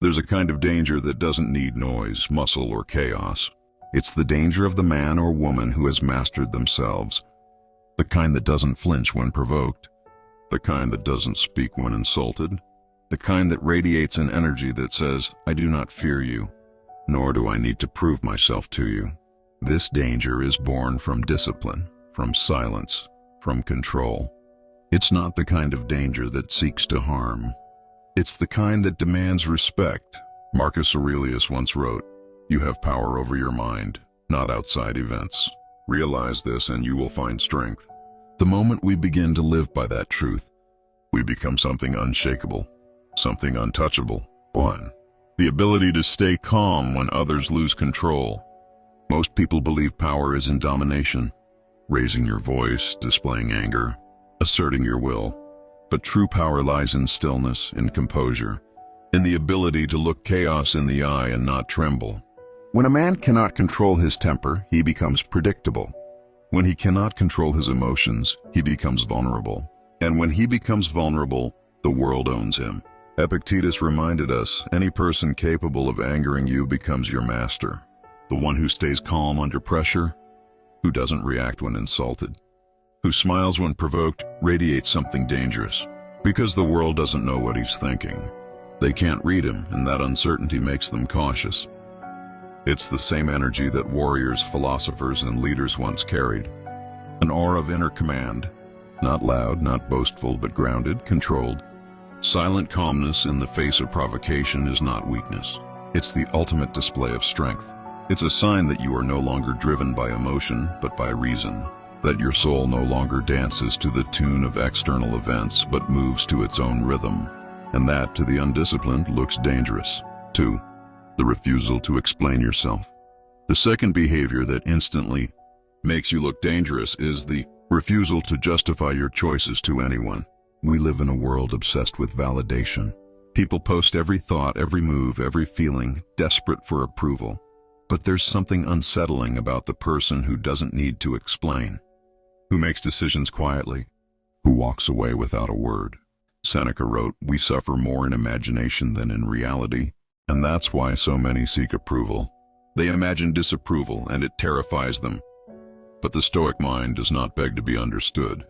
There's a kind of danger that doesn't need noise, muscle, or chaos. It's the danger of the man or woman who has mastered themselves. The kind that doesn't flinch when provoked. The kind that doesn't speak when insulted. The kind that radiates an energy that says, I do not fear you, nor do I need to prove myself to you. This danger is born from discipline, from silence, from control. It's not the kind of danger that seeks to harm. It's the kind that demands respect. Marcus Aurelius once wrote, "You have power over your mind, not outside events. Realize this and you will find strength." The moment we begin to live by that truth, we become something unshakable, something untouchable. 1. The ability to stay calm when others lose control. Most people believe power is in domination, raising your voice, displaying anger, asserting your will. But true power lies in stillness, in composure, in the ability to look chaos in the eye and not tremble. When a man cannot control his temper, he becomes predictable. When he cannot control his emotions, he becomes vulnerable. And when he becomes vulnerable, the world owns him. Epictetus reminded us, any person capable of angering you becomes your master. The one who stays calm under pressure, who doesn't react when insulted, who smiles when provoked, radiates something dangerous. Because the world doesn't know what he's thinking. They can't read him, and that uncertainty makes them cautious. It's the same energy that warriors, philosophers, and leaders once carried. An aura of inner command, not loud, not boastful, but grounded, controlled. Silent calmness in the face of provocation is not weakness. It's the ultimate display of strength. It's a sign that you are no longer driven by emotion, but by reason. That your soul no longer dances to the tune of external events, but moves to its own rhythm. And that, to the undisciplined, looks dangerous. 2. The refusal to explain yourself. The second behavior that instantly makes you look dangerous is the refusal to justify your choices to anyone. We live in a world obsessed with validation. People post every thought, every move, every feeling, desperate for approval. But there's something unsettling about the person who doesn't need to explain, who makes decisions quietly, who walks away without a word. Seneca wrote, "We suffer more in imagination than in reality," and that's why so many seek approval. They imagine disapproval, and it terrifies them. But the Stoic mind does not beg to be understood.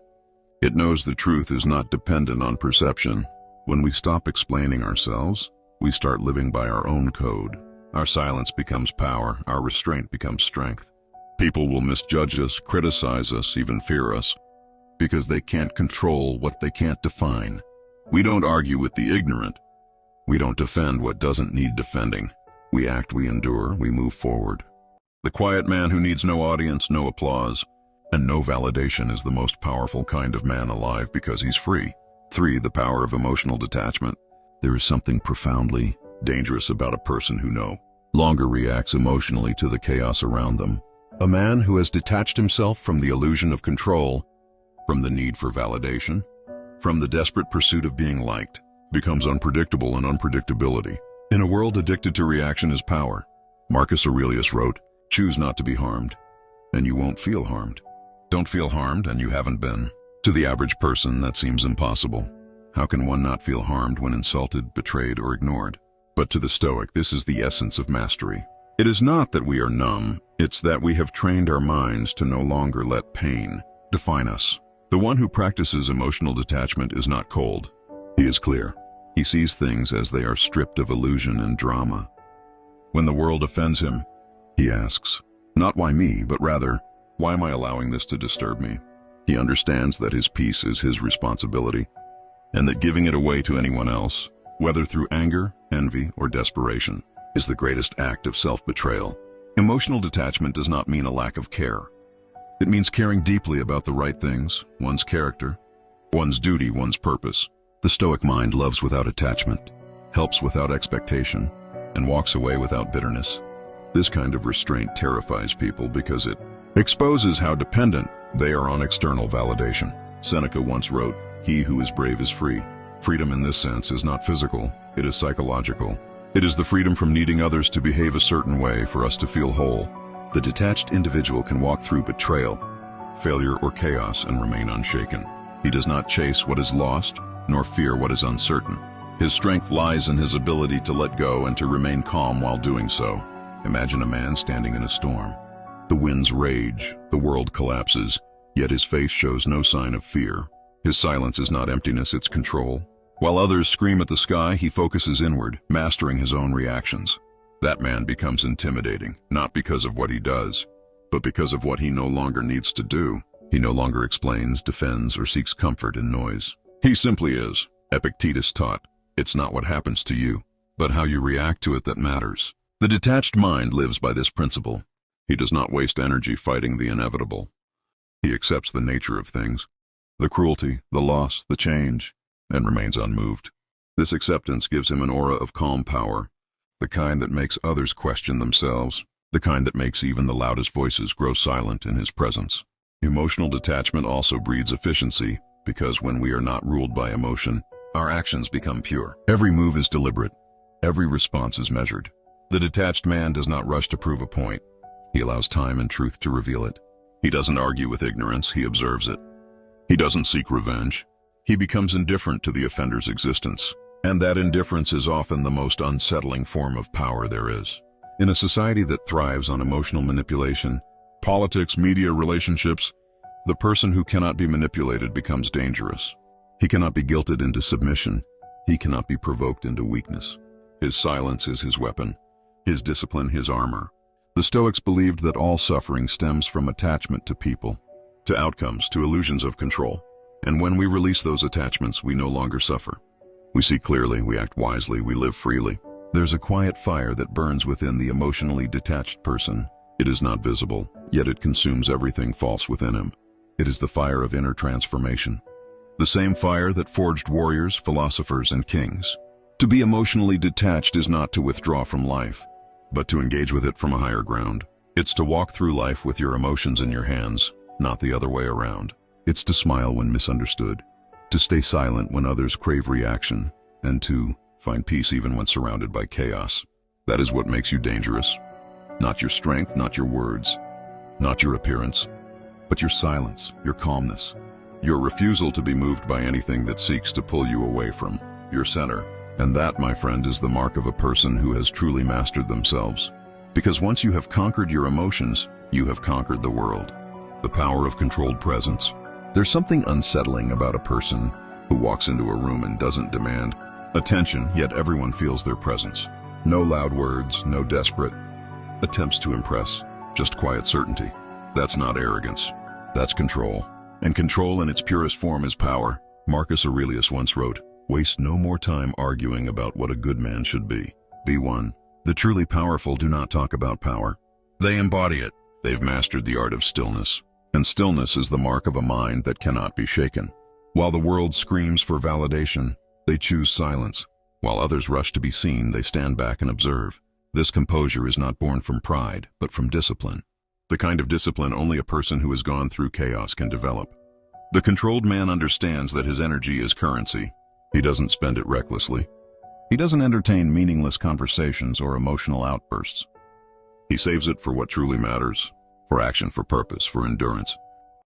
It knows the truth is not dependent on perception. When we stop explaining ourselves, we start living by our own code. Our silence becomes power, our restraint becomes strength. People will misjudge us, criticize us, even fear us, because they can't control what they can't define. We don't argue with the ignorant. We don't defend what doesn't need defending. We act, we endure, we move forward. The quiet man who needs no audience, no applause, and no validation is the most powerful kind of man alive because he's free. 3. The power of emotional detachment. There is something profoundly dangerous about a person who no longer reacts emotionally to the chaos around them. A man who has detached himself from the illusion of control, from the need for validation, from the desperate pursuit of being liked, becomes unpredictable, and unpredictability. In a world addicted to reaction is power. Marcus Aurelius wrote, "Choose not to be harmed, and you won't feel harmed." Don't feel harmed, and you haven't been. To the average person, that seems impossible. How can one not feel harmed when insulted, betrayed, or ignored? But to the Stoic, this is the essence of mastery. It is not that we are numb, it's that we have trained our minds to no longer let pain define us. The one who practices emotional detachment is not cold. He is clear. He sees things as they are, stripped of illusion and drama. When the world offends him, he asks, not why me, but rather, why am I allowing this to disturb me? He understands that his peace is his responsibility, and that giving it away to anyone else, whether through anger, envy, or desperation, is the greatest act of self-betrayal. Emotional detachment does not mean a lack of care. It means caring deeply about the right things, one's character, one's duty, one's purpose. The Stoic mind loves without attachment, helps without expectation, and walks away without bitterness. This kind of restraint terrifies people because it exposes how dependent they are on external validation. Seneca once wrote, "He who is brave is free." Freedom in this sense is not physical, it is psychological. It is the freedom from needing others to behave a certain way for us to feel whole. The detached individual can walk through betrayal, failure, or chaos and remain unshaken. He does not chase what is lost, nor fear what is uncertain. His strength lies in his ability to let go and to remain calm while doing so. Imagine a man standing in a storm. The winds rage, the world collapses, yet his face shows no sign of fear. His silence is not emptiness, it's control. While others scream at the sky, he focuses inward, mastering his own reactions. That man becomes intimidating, not because of what he does, but because of what he no longer needs to do. He no longer explains, defends, or seeks comfort in noise. He simply is. Epictetus taught, it's not what happens to you, but how you react to it that matters. The detached mind lives by this principle. He does not waste energy fighting the inevitable. He accepts the nature of things, the cruelty, the loss, the change, and remains unmoved. This acceptance gives him an aura of calm power, the kind that makes others question themselves, the kind that makes even the loudest voices grow silent in his presence. Emotional detachment also breeds efficiency, because when we are not ruled by emotion, our actions become pure. Every move is deliberate. Every response is measured. The detached man does not rush to prove a point. He allows time and truth to reveal it. He doesn't argue with ignorance, he observes it. He doesn't seek revenge. He becomes indifferent to the offender's existence. And that indifference is often the most unsettling form of power there is. In a society that thrives on emotional manipulation, politics, media, relationships, the person who cannot be manipulated becomes dangerous. He cannot be guilted into submission. He cannot be provoked into weakness. His silence is his weapon, his discipline his armor. The Stoics believed that all suffering stems from attachment to people, to outcomes, to illusions of control. And when we release those attachments, we no longer suffer. We see clearly, we act wisely, we live freely. There's a quiet fire that burns within the emotionally detached person. It is not visible, yet it consumes everything false within him. It is the fire of inner transformation. The same fire that forged warriors, philosophers, and kings. To be emotionally detached is not to withdraw from life, but to engage with it from a higher ground. It's to walk through life with your emotions in your hands, not the other way around. It's to smile when misunderstood, to stay silent when others crave reaction, and to find peace even when surrounded by chaos. That is what makes you dangerous. Not your strength, not your words, not your appearance, but your silence, your calmness, your refusal to be moved by anything that seeks to pull you away from your center. And that, my friend, is the mark of a person who has truly mastered themselves. Because once you have conquered your emotions, you have conquered the world. The power of controlled presence. There's something unsettling about a person who walks into a room and doesn't demand attention, yet everyone feels their presence. No loud words, no desperate attempts to impress, just quiet certainty. That's not arrogance, that's control. And control in its purest form is power. Marcus Aurelius once wrote, "Waste no more time arguing about what a good man should be. Be one." The truly powerful do not talk about power. They embody it. They've mastered the art of stillness. And stillness is the mark of a mind that cannot be shaken. While the world screams for validation, they choose silence. While others rush to be seen, they stand back and observe. This composure is not born from pride, but from discipline. The kind of discipline only a person who has gone through chaos can develop. The controlled man understands that his energy is currency. He doesn't spend it recklessly. He doesn't entertain meaningless conversations or emotional outbursts. He saves it for what truly matters, for action, for purpose, for endurance.